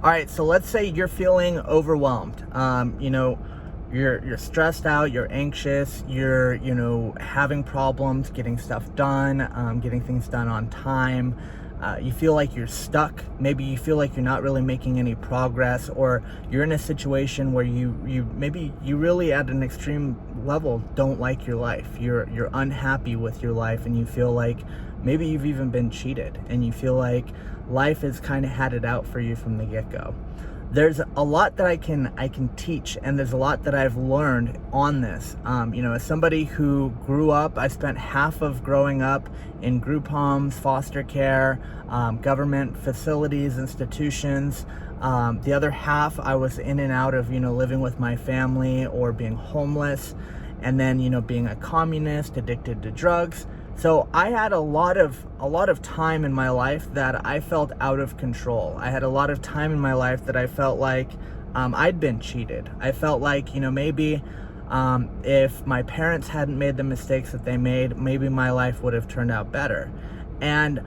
All right, so let's say you're feeling overwhelmed. You're stressed out, you're anxious, you're having problems getting stuff done, getting things done on time. You feel like you're stuck. Maybe you feel like you're not really making any progress, or you're in a situation where you really at an extreme level don't like your life. You're unhappy with your life, and you feel like maybe you've even been cheated, and you feel like life has kind of had it out for you from the get-go. There's a lot that I can teach, and there's a lot that I've learned on this. As somebody who grew up, I spent half of growing up in group homes, foster care, government facilities, institutions. The other half I was in and out of, living with my family or being homeless, and then, being a communist, addicted to drugs. So I had a lot of time in my life that I felt out of control. I had a lot of time in my life that I felt like I'd been cheated. I felt like, maybe if my parents hadn't made the mistakes that they made, maybe my life would have turned out better. And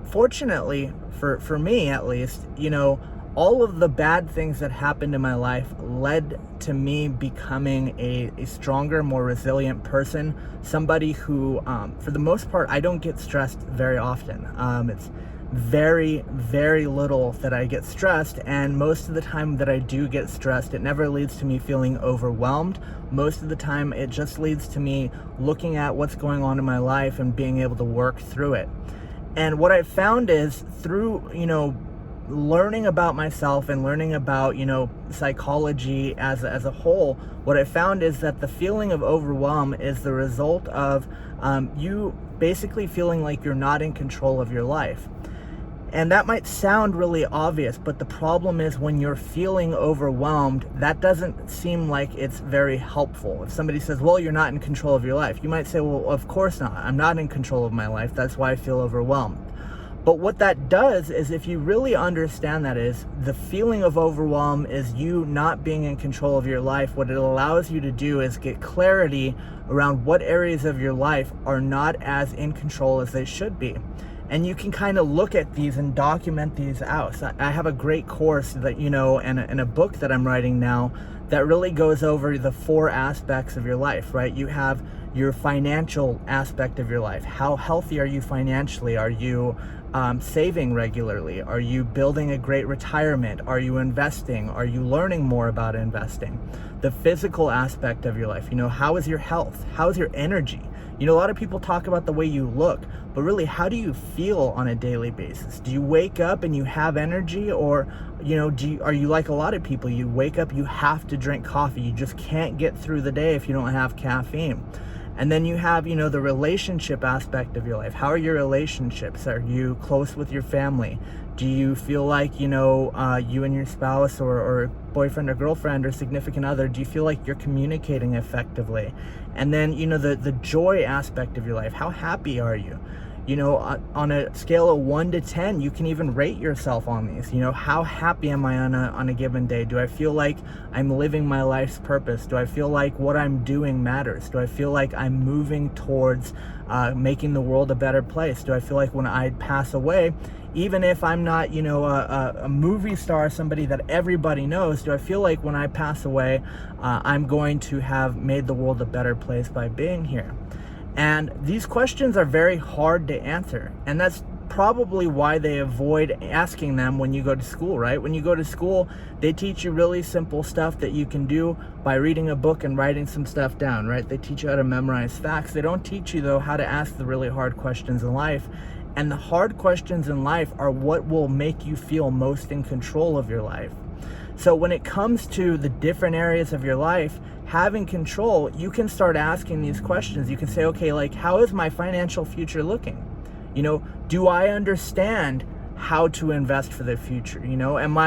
fortunately, for me at least, all of the bad things that happened in my life led to me becoming a stronger, more resilient person. Somebody who, for the most part, I don't get stressed very often. It's very, very little that I get stressed, and most of the time that I do get stressed, it never leads to me feeling overwhelmed. Most of the time, it just leads to me looking at what's going on in my life and being able to work through it. And what I've found is through, learning about myself and learning about, psychology as a whole, what I found is that the feeling of overwhelm is the result of you basically feeling like you're not in control of your life. And that might sound really obvious, but the problem is when you're feeling overwhelmed, that doesn't seem like it's very helpful. If somebody says, well, you're not in control of your life, you might say, well, of course not. I'm not in control of my life. That's why I feel overwhelmed. But what that does is, if you really understand that, is the feeling of overwhelm is you not being in control of your life. What it allows you to do is get clarity around what areas of your life are not as in control as they should be. And you can kind of look at these and document these out. So I have a great course that, and a book that I'm writing now that really goes over the 4 aspects of your life, right? You have your financial aspect of your life. How healthy are you financially? Are you saving regularly? Are you building a great retirement? Are you investing? Are you learning more about investing? The physical aspect of your life, how is your health? How is your energy? A lot of people talk about the way you look, but really, how do you feel on a daily basis? Do you wake up and you have energy, or, are you like a lot of people? You wake up, you have to drink coffee. You just can't get through the day if you don't have caffeine. And then you have, the relationship aspect of your life. How are your relationships? Are you close with your family? Do you feel like, you and your spouse or boyfriend or girlfriend or significant other, do you feel like you're communicating effectively? And then, the joy aspect of your life. How happy are you? On a scale of 1 to 10, you can even rate yourself on these. How happy am I on a given day? Do I feel like I'm living my life's purpose? Do I feel like what I'm doing matters? Do I feel like I'm moving towards making the world a better place? Do I feel like when I pass away, even if I'm not, a movie star, somebody that everybody knows, do I feel like when I pass away, I'm going to have made the world a better place by being here? And these questions are very hard to answer. And that's probably why they avoid asking them when you go to school, right? When you go to school, they teach you really simple stuff that you can do by reading a book and writing some stuff down, right? They teach you how to memorize facts. They don't teach you, though, how to ask the really hard questions in life. And the hard questions in life are what will make you feel most in control of your life. So when it comes to the different areas of your life, having control, you can start asking these questions. You can say, okay, like, how is my financial future looking? Do I understand how to invest for the future? Am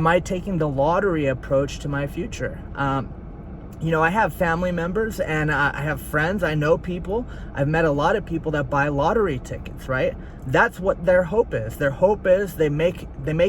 I taking the lottery approach to my future? I have family members and I have friends. I know people. I've met a lot of people that buy lottery tickets, right? That's what their hope is. Their hope is they make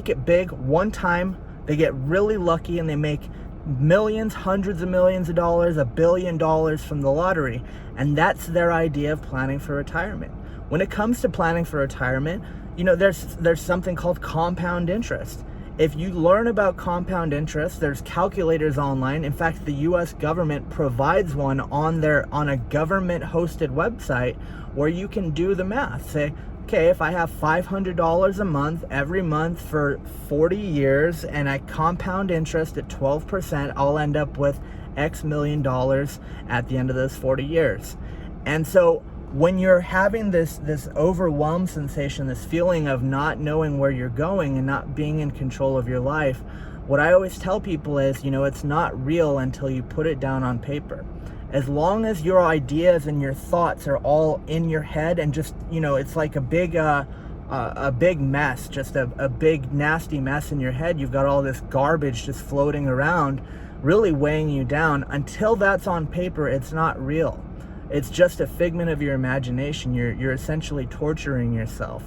it big one time. They get really lucky and they make millions, hundreds of millions of dollars, $1 billion from the lottery. And that's their idea of planning for retirement. When it comes to planning for retirement, there's something called compound interest. If you learn about compound interest, there's calculators online. In fact, the US government provides one on a government hosted website where you can do the math. Say, okay, if I have $500 a month every month for 40 years and I compound interest at 12%, I'll end up with X million dollars at the end of those 40 years. And so when you're having this overwhelm sensation, this feeling of not knowing where you're going and not being in control of your life, what I always tell people is, it's not real until you put it down on paper. As long as your ideas and your thoughts are all in your head and just, it's like a big mess, just a big nasty mess in your head. You've got all this garbage just floating around, really weighing you down. Until that's on paper, it's not real. It's just a figment of your imagination. You're essentially torturing yourself.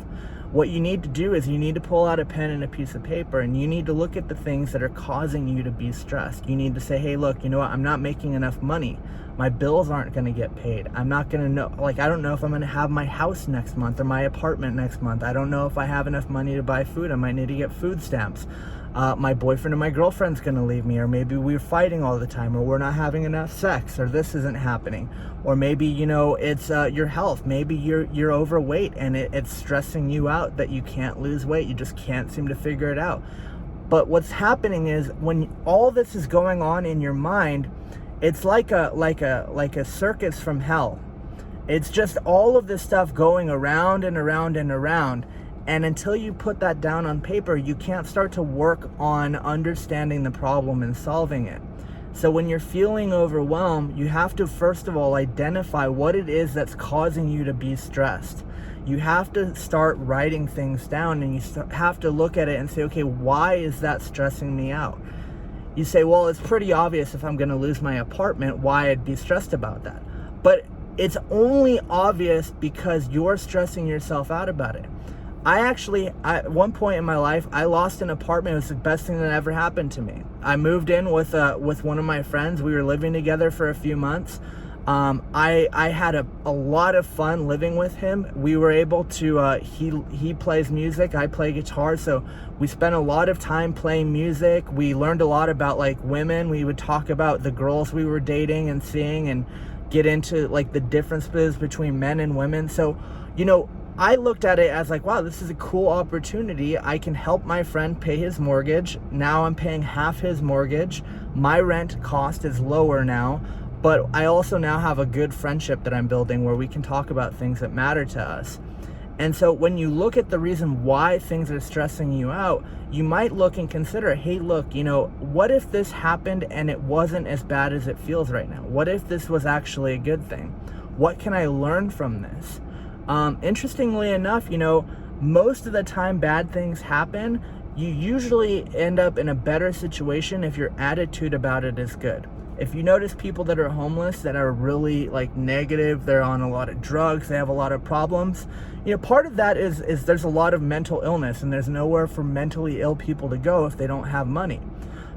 What you need to do is you need to pull out a pen and a piece of paper, and you need to look at the things that are causing you to be stressed. You need to say, hey, look, I'm not making enough money. My bills aren't going to get paid. I'm not going to know, I don't know if I'm going to have my house next month or my apartment next month. I don't know if I have enough money to buy food. I might need to get food stamps. My boyfriend or my girlfriend's going to leave me, or maybe we're fighting all the time, or we're not having enough sex, or this isn't happening, or maybe, it's your health. Maybe you're overweight and it's stressing you out that you can't lose weight. You just can't seem to figure it out. But what's happening is when all this is going on in your mind, it's like a circus from hell. It's just all of this stuff going around and around and around. And until you put that down on paper, you can't start to work on understanding the problem and solving it. So when you're feeling overwhelmed, you have to first of all identify what it is that's causing you to be stressed. You have to start writing things down, and you have to look at it and say, okay, why is that stressing me out? You say, well, it's pretty obvious if I'm going to lose my apartment, why I'd be stressed about that. But it's only obvious because you're stressing yourself out about it. At one point in my life, I lost an apartment. It was the best thing that ever happened to me. I moved in with one of my friends. We were living together for a few months. I had a lot of fun living with him. We were able to, he plays music, I play guitar, so we spent a lot of time playing music. We learned a lot about women. We would talk about the girls we were dating and seeing, and get into the differences between men and women. So, I looked at it as wow, this is a cool opportunity. I can help my friend pay his mortgage. Now I'm paying half his mortgage. My rent cost is lower now, but I also now have a good friendship that I'm building where we can talk about things that matter to us. And so when you look at the reason why things are stressing you out, you might look and consider, hey, look, what if this happened and it wasn't as bad as it feels right now? What if this was actually a good thing? What can I learn from this? Interestingly enough, most of the time bad things happen, you usually end up in a better situation if your attitude about it is good. If you notice people that are homeless that are really negative, they're on a lot of drugs, they have a lot of problems, part of that is there's a lot of mental illness, and there's nowhere for mentally ill people to go if they don't have money.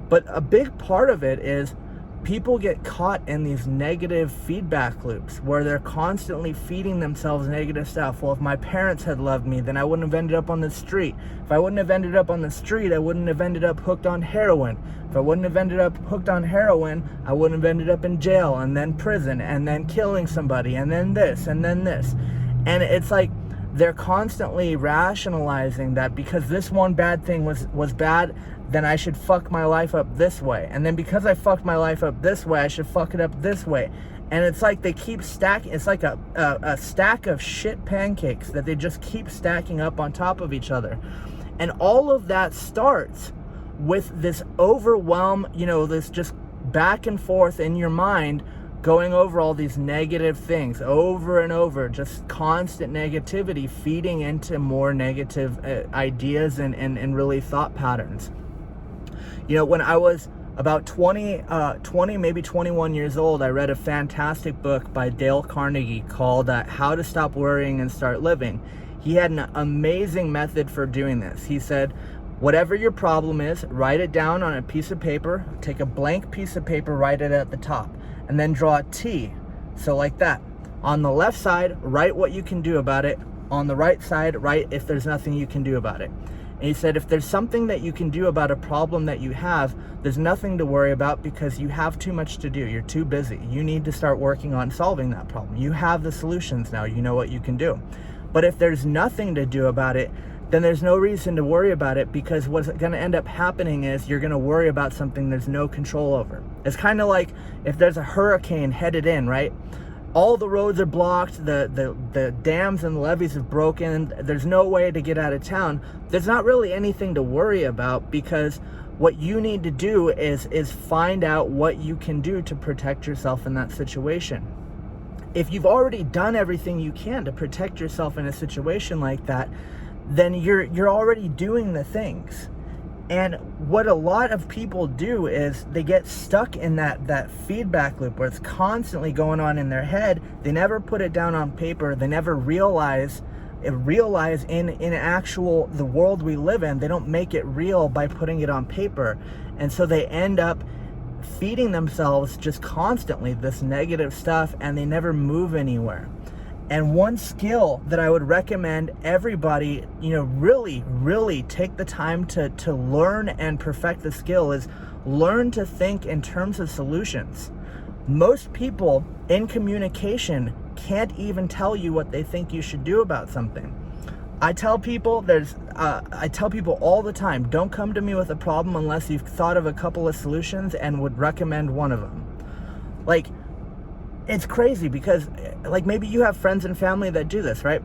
But a big part of it is people get caught in these negative feedback loops where they're constantly feeding themselves negative stuff. Well, if my parents had loved me, then I wouldn't have ended up on the street. If I wouldn't have ended up on the street, I wouldn't have ended up hooked on heroin. If I wouldn't have ended up hooked on heroin, I wouldn't have ended up in jail and then prison and then killing somebody and then this and then this. And it's they're constantly rationalizing that because this one bad thing was bad, then I should fuck my life up this way. And then because I fucked my life up this way, I should fuck it up this way. And it's they keep stacking. It's like a stack of shit pancakes that they just keep stacking up on top of each other. And all of that starts with this overwhelm, this just back and forth in your mind, going over all these negative things over and over, just constant negativity feeding into more negative ideas and really thought patterns. When I was about 20, maybe 21 years old, I read a fantastic book by Dale Carnegie called How to Stop Worrying and Start Living. He had an amazing method for doing this. He said, whatever your problem is, write it down on a piece of paper, take a blank piece of paper, write it at the top, and then draw a T. So like that. On the left side, write what you can do about it. On the right side, write if there's nothing you can do about it. And he said, if there's something that you can do about a problem that you have, there's nothing to worry about because you have too much to do. You're too busy. You need to start working on solving that problem. You have the solutions now. You know what you can do. But if there's nothing to do about it, then there's no reason to worry about it, because what's going to end up happening is you're going to worry about something there's no control over. It's kind of like if there's a hurricane headed in, right? All the roads are blocked, the dams and the levees have broken, there's no way to get out of town. There's not really anything to worry about, because what you need to do is find out what you can do to protect yourself in that situation. If you've already done everything you can to protect yourself in a situation like that, then you're already doing the things. And what a lot of people do is they get stuck in that feedback loop where it's constantly going on in their head. They never put it down on paper. They never realize in actual the world we live in. They don't make it real by putting it on paper. And so they end up feeding themselves just constantly this negative stuff, and they never move anywhere. And one skill that I would recommend everybody, really take the time to learn and perfect the skill is learn to think in terms of solutions. Most people in communication can't even tell you what they think you should do about something. I tell people all the time, don't come to me with a problem unless you've thought of a couple of solutions and would recommend one of them. Like, it's crazy because, like, maybe you have friends and family that do this, right?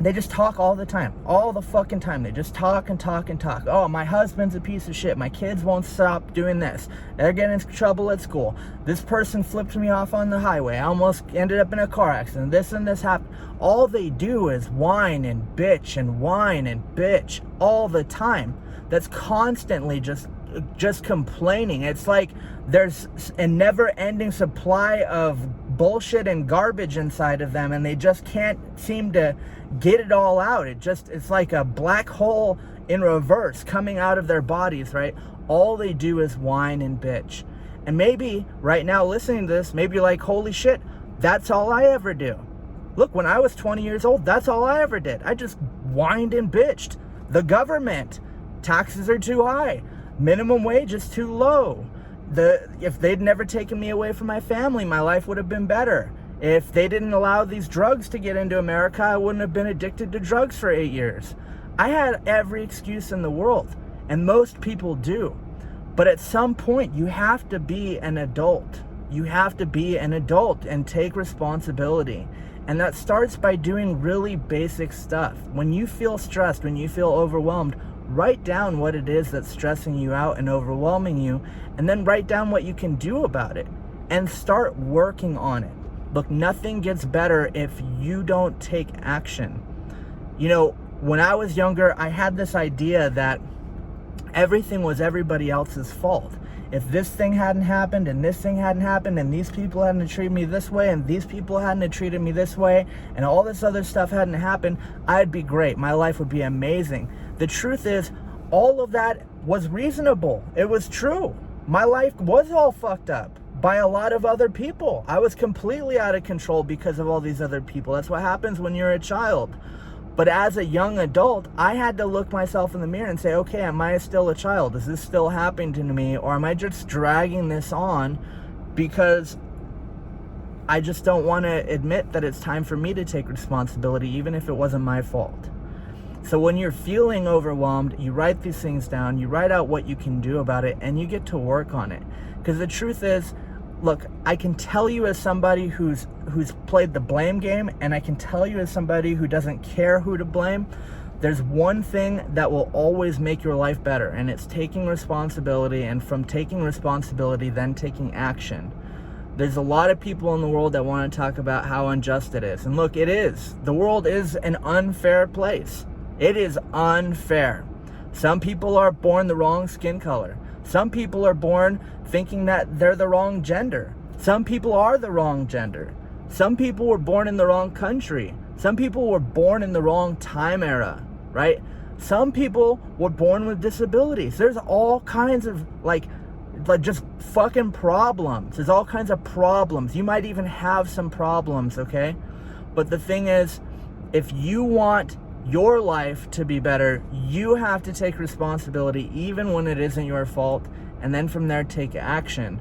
They just talk all the time, all the fucking time. They just talk and talk and talk. Oh, my husband's a piece of shit. My kids won't stop doing this. They're getting in trouble at school. This person flipped me off on the highway. I almost ended up in a car accident. This and this happened. All they do is whine and bitch all the time. That's constantly just complaining. It's like there's a never-ending supply of bullshit and garbage inside of them, and they just can't seem to get it all out. It's like a black hole in reverse coming out of their bodies, right? All they do is whine and bitch. And maybe right now listening to this, maybe you're like, holy shit, that's all I ever do. Look, when I was 20 years old, that's all I ever did. I just whined and bitched. The government, taxes are too high. Minimum wage is too low. If they'd never taken me away from my family, my life would have been better. If they didn't allow these drugs to get into America, I wouldn't have been addicted to drugs for 8 years. I had every excuse in the world, and most people do. But at some point, you have to be an adult. You have to be an adult and take responsibility. And that starts by doing really basic stuff. When you feel stressed, when you feel overwhelmed, write down what it is that's stressing you out and overwhelming you, and then write down what you can do about it and start working on it. Look, nothing gets better if you don't take action. When I was younger, I had this idea that everything was everybody else's fault. If this thing hadn't happened and this thing hadn't happened and these people hadn't treated me this way and these people hadn't treated me this way and all this other stuff hadn't happened, I'd be great. My life would be amazing. The truth is, all of that was reasonable. It was true. My life was all fucked up by a lot of other people. I was completely out of control because of all these other people. That's what happens when you're a child. But as a young adult, I had to look myself in the mirror and say, okay, am I still a child? Is this still happening to me? Or am I just dragging this on because I just don't want to admit that it's time for me to take responsibility, even if it wasn't my fault? So when you're feeling overwhelmed, you write these things down, you write out what you can do about it, and you get to work on it. Because the truth is, look, I can tell you as somebody who's played the blame game, and I can tell you as somebody who doesn't care who to blame, there's one thing that will always make your life better, and it's taking responsibility, and from taking responsibility, then taking action. There's a lot of people in the world that want to talk about how unjust it is. And look, it is. The world is an unfair place. It is unfair. Some people are born the wrong skin color. Some people are born thinking that they're the wrong gender. Some people are the wrong gender. Some people were born in the wrong country. Some people were born in the wrong time era, right? Some people were born with disabilities. There's all kinds of like just fucking problems. There's all kinds of problems. You might even have some problems, okay? But the thing is, if you want your life to be better, you have to take responsibility even when it isn't your fault, and then from there take action.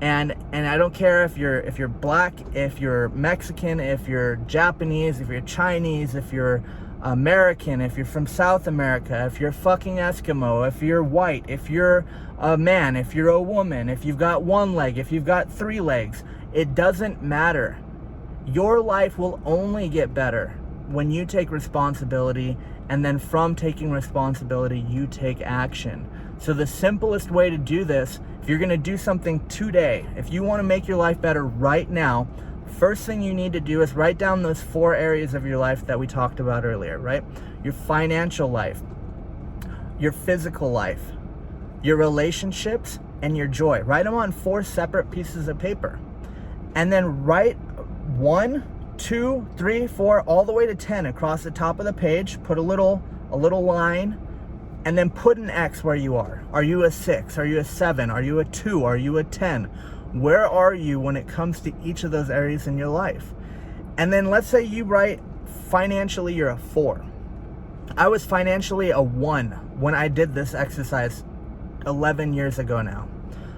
And I don't care if you're black, if you're Mexican, if you're Japanese, if you're Chinese, if you're American, if you're from South America, if you're fucking Eskimo, if you're white, if you're a man, if you're a woman, if you've got one leg, if you've got three legs, it doesn't matter. Your life will only get better when you take responsibility, and then from taking responsibility, you take action. So the simplest way to do this, if you're gonna do something today, if you wanna make your life better right now, first thing you need to do is write down those 4 areas of your life that we talked about earlier, right? Your financial life, your physical life, your relationships, and your joy. Write them on 4 separate pieces of paper. And then write 1, 2, 3, 4, all the way to 10 across the top of the page. Put a little line, and then put an X where you are. Are you a 6? Are you a 7? Are you a 2? Are you a 10? Where are you when it comes to each of those areas in your life? And then let's say you write financially you're a 4. I was financially a 1 when I did this exercise 11 years ago now.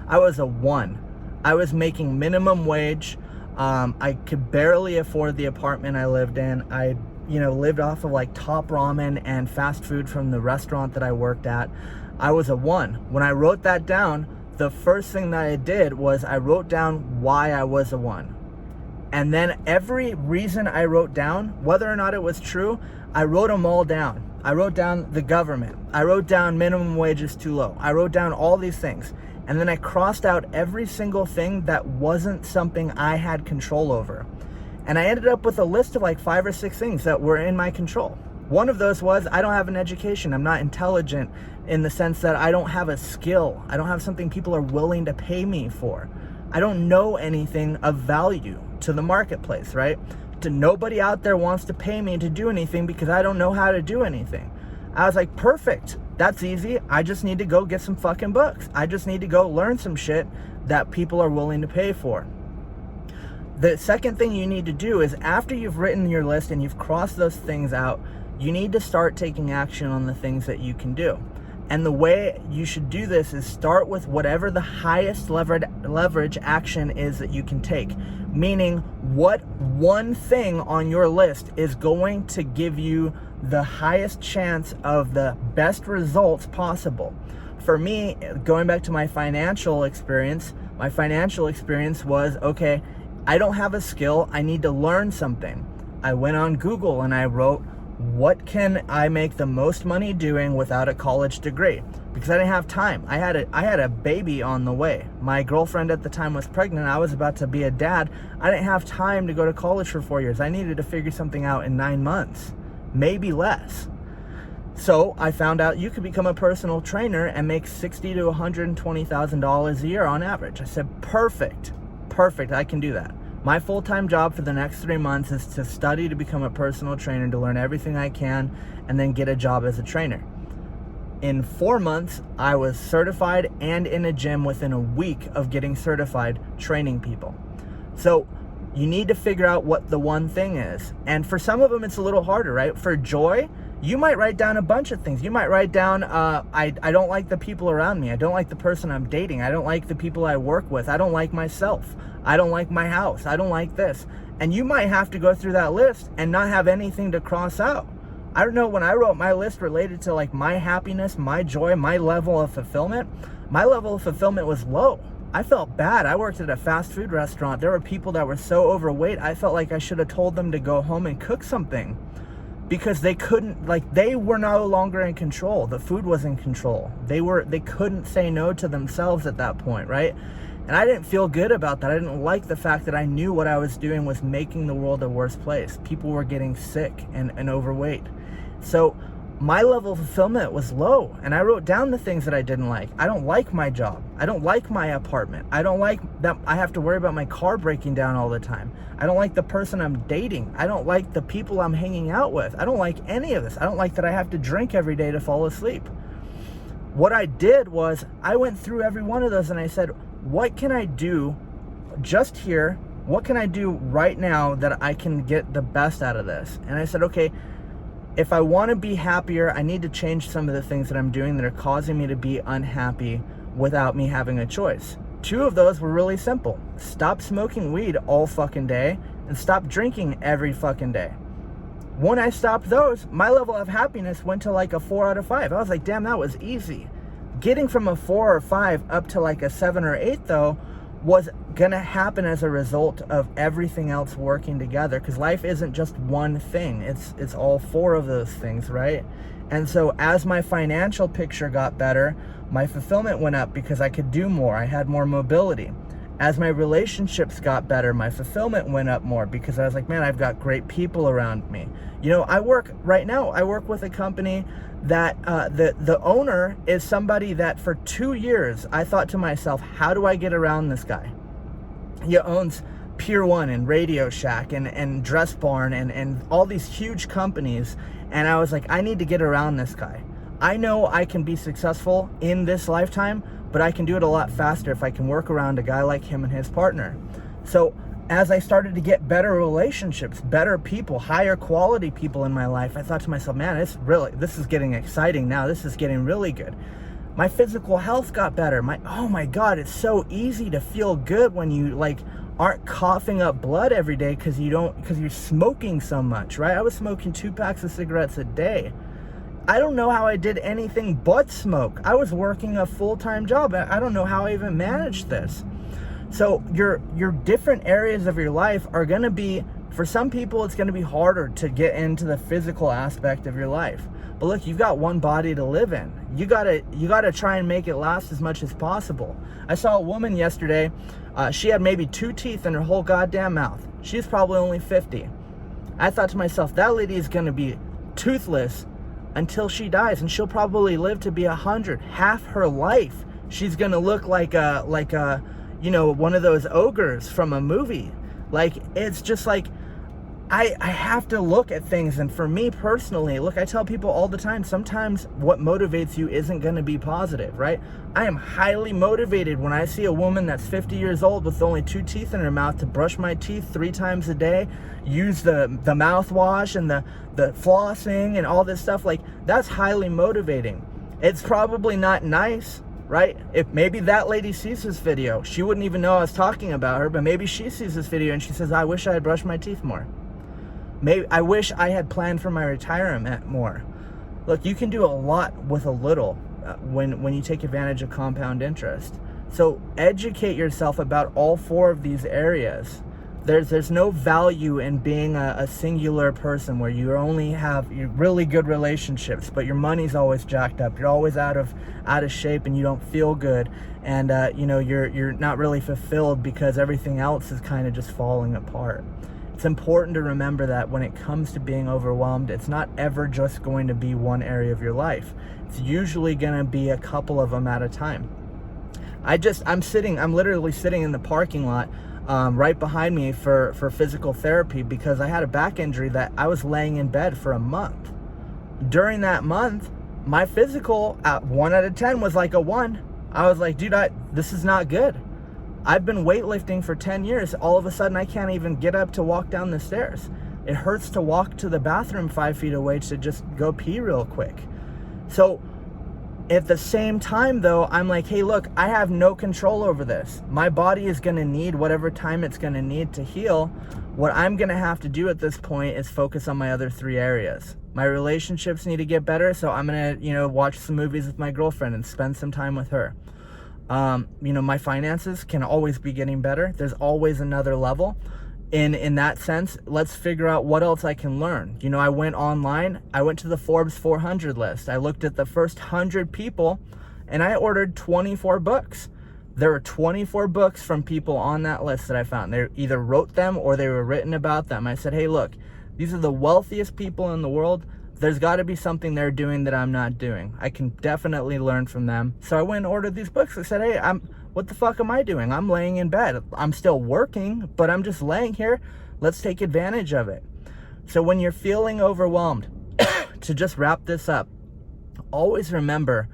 I was a 1. I was making minimum wage. I could barely afford the apartment I lived in. I lived off of like Top Ramen and fast food from the restaurant that I worked at. I was a 1. When I wrote that down, the first thing that I did was I wrote down why I was a 1. And then every reason I wrote down, whether or not it was true, I wrote them all down. I wrote down the government. I wrote down minimum wage is too low. I wrote down all these things. And then I crossed out every single thing that wasn't something I had control over. And I ended up with a list of like 5 or 6 things that were in my control. One of those was I don't have an education. I'm not intelligent in the sense that I don't have a skill. I don't have something people are willing to pay me for. I don't know anything of value to the marketplace, right? Nobody out there wants to pay me to do anything because I don't know how to do anything. I was like, perfect. That's easy. I just need to go get some fucking books. I just need to go learn some shit that people are willing to pay for. The second thing you need to do is after you've written your list and you've crossed those things out, you need to start taking action on the things that you can do. And the way you should do this is start with whatever the highest leverage action is that you can take. Meaning, what one thing on your list is going to give you the highest chance of the best results possible. For me, going back to my financial experience was, okay, I don't have a skill, I need to learn something. I went on Google and I wrote, what can I make the most money doing without a college degree? Because I didn't have time. I had a baby on the way. My girlfriend at the time was pregnant. I was about to be a dad. I didn't have time to go to college for 4 years. I needed to figure something out in 9 months, maybe less. So I found out you could become a personal trainer and make $60,000 to $120,000 a year on average. I said, perfect, I can do that. My full-time job for the next 3 months is to study to become a personal trainer, to learn everything I can, and then get a job as a trainer. In 4 months, I was certified and in a gym within a week of getting certified training people. So you need to figure out what the one thing is. And for some of them, it's a little harder, right? For joy, you might write down a bunch of things. You might write down, I don't like the people around me. I don't like the person I'm dating. I don't like the people I work with. I don't like myself. I don't like my house. I don't like this. And you might have to go through that list and not have anything to cross out. I don't know, when I wrote my list related to like my happiness, my joy, my level of fulfillment, my level of fulfillment was low. I felt bad. I worked at a fast food restaurant. There were people that were so overweight, I felt like I should have told them to go home and cook something. Because they couldn't, they were no longer in control. The food was in control. They couldn't say no to themselves at that point, right? And I didn't feel good about that. I didn't like the fact that I knew what I was doing was making the world a worse place. People were getting sick and overweight. So my level of fulfillment was low, and I wrote down the things that I didn't like. I don't like my job. I don't like my apartment. I don't like that I have to worry about my car breaking down all the time. I don't like the person I'm dating. I don't like the people I'm hanging out with. I don't like any of this. I don't like that I have to drink every day to fall asleep. What I did was I went through every one of those and I said, what can I do just here? What can I do right now that I can get the best out of this? And I said, okay, if I want to be happier, I need to change some of the things that I'm doing that are causing me to be unhappy without me having a choice. 2 of those were really simple. Stop smoking weed all fucking day and stop drinking every fucking day. When I stopped those, my level of happiness went to like a 4 out of 5. I was like, damn, that was easy. Getting from a 4 or 5 up to like a 7 or 8 though was gonna happen as a result of everything else working together, because life isn't just one thing, it's all 4 of those things, right? And so as my financial picture got better, my fulfillment went up because I could do more, I had more mobility. As my relationships got better, my fulfillment went up more because I was like, man, I've got great people around me. You know, I work with a company that the owner is somebody that for 2 years, I thought to myself, how do I get around this guy? He owns Pier 1 and Radio Shack and Dress Barn and all these huge companies. And I was like, I need to get around this guy. I know I can be successful in this lifetime, but I can do it a lot faster if I can work around a guy like him and his partner. So as I started to get better relationships, better people, higher quality people in my life, I thought to myself, man, this is getting exciting now. This is getting really good. My physical health got better. Oh my God, it's so easy to feel good when you like aren't coughing up blood every day because you're smoking so much, right? I was smoking 2 packs of cigarettes a day. I don't know how I did anything but smoke. I was working a full-time job. I don't know how I even managed this. So your different areas of your life are going to be, for some people, it's going to be harder to get into the physical aspect of your life. But look, you've got one body to live in. You gotta try and make it last as much as possible. I saw a woman yesterday. She had maybe 2 teeth in her whole goddamn mouth. She's probably only 50. I thought to myself, that lady is going to be toothless until she dies, and she'll probably live to be 100. Half her life, she's gonna look like a one of those ogres from a movie. Like, it's just like, I have to look at things. And for me personally, look, I tell people all the time, sometimes what motivates you isn't going to be positive, right? I am highly motivated when I see a woman that's 50 years old with only 2 teeth in her mouth to brush my teeth 3 times a day, use the mouthwash and the flossing and all this stuff. Like, that's highly motivating. It's probably not nice, right? If maybe that lady sees this video, she wouldn't even know I was talking about her, but maybe she sees this video and she says, I wish I had brushed my teeth more. Maybe I wish I had planned for my retirement more. Look, you can do a lot with a little when you take advantage of compound interest. So educate yourself about all 4 of these areas. There's no value in being a singular person where you only have really good relationships, but your money's always jacked up. You're always out of shape and you don't feel good, and you're not really fulfilled because everything else is kind of just falling apart. It's important to remember that when it comes to being overwhelmed, it's not ever just going to be one area of your life. It's usually going to be a couple of them at a time. I'm literally sitting in the parking lot right behind me for physical therapy because I had a back injury that I was laying in bed for a month. During that month, my physical at 1 out of 10 was like a 1. I was like, dude, this is not good. I've been weightlifting for 10 years. All of a sudden, I can't even get up to walk down the stairs. It hurts to walk to the bathroom 5 feet away to just go pee real quick. So at the same time, though, I'm like, hey, look, I have no control over this. My body is going to need whatever time it's going to need to heal. What I'm going to have to do at this point is focus on my other 3 areas. My relationships need to get better, so I'm going to, watch some movies with my girlfriend and spend some time with her. My finances can always be getting better. There's always another level. In that sense, let's figure out what else I can learn. I went online. I went to the Forbes 400 list. I looked at the first 100 people, and I ordered 24 books. There were 24 books from people on that list that I found. They either wrote them or they were written about them. I said, hey, look, these are the wealthiest people in the world. There's got to be something they're doing that I'm not doing. I can definitely learn from them. So I went and ordered these books. I said, hey, what the fuck am I doing? I'm laying in bed. I'm still working, but I'm just laying here. Let's take advantage of it. So when you're feeling overwhelmed, to just wrap this up, always remember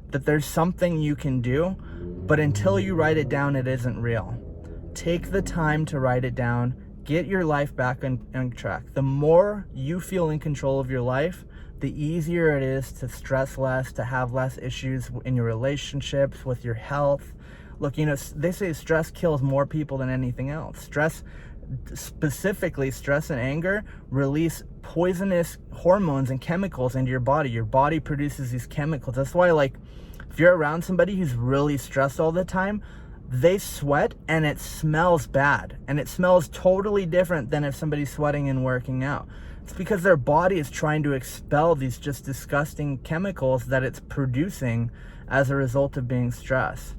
that there's something you can do, but until you write it down, it isn't real. Take the time to write it down. get your life back on track. The more you feel in control of your life, the easier it is to stress less, to have less issues in your relationships, with your health. Look, they say stress kills more people than anything else. Specifically stress and anger release poisonous hormones and chemicals into your body. Your body produces these chemicals. That's why, like, if you're around somebody who's really stressed all the time, they sweat and it smells bad, and it smells totally different than if somebody's sweating and working out. It's because their body is trying to expel these just disgusting chemicals that it's producing as a result of being stressed.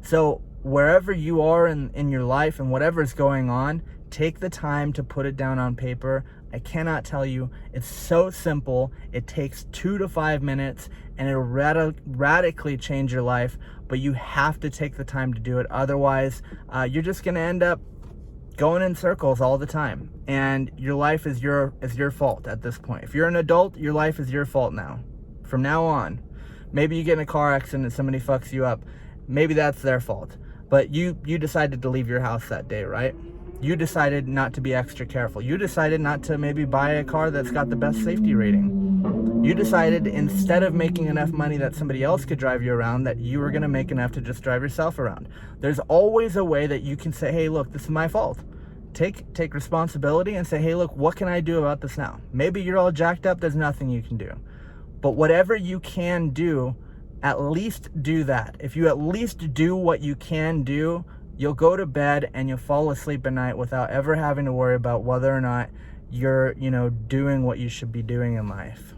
So wherever you are in your life and whatever's going on, take the time to put it down on paper. I cannot tell you, it's so simple. It takes 2 to 5 minutes and it'll radically change your life, but you have to take the time to do it. Otherwise, you're just gonna end up going in circles all the time, and your life is your fault at this point. If you're an adult, your life is your fault now. From now on, maybe you get in a car accident and somebody fucks you up. Maybe that's their fault. But you decided to leave your house that day, right? You decided not to be extra careful. You decided not to maybe buy a car that's got the best safety rating. You decided, instead of making enough money that somebody else could drive you around, that you were going to make enough to just drive yourself around. There's always a way that you can say, hey, look, this is my fault. Take responsibility and say, hey, look, what can I do about this now? Maybe you're all jacked up. There's nothing you can do. But whatever you can do, at least do that. If you at least do what you can do, you'll go to bed and you'll fall asleep at night without ever having to worry about whether or not you're, doing what you should be doing in life.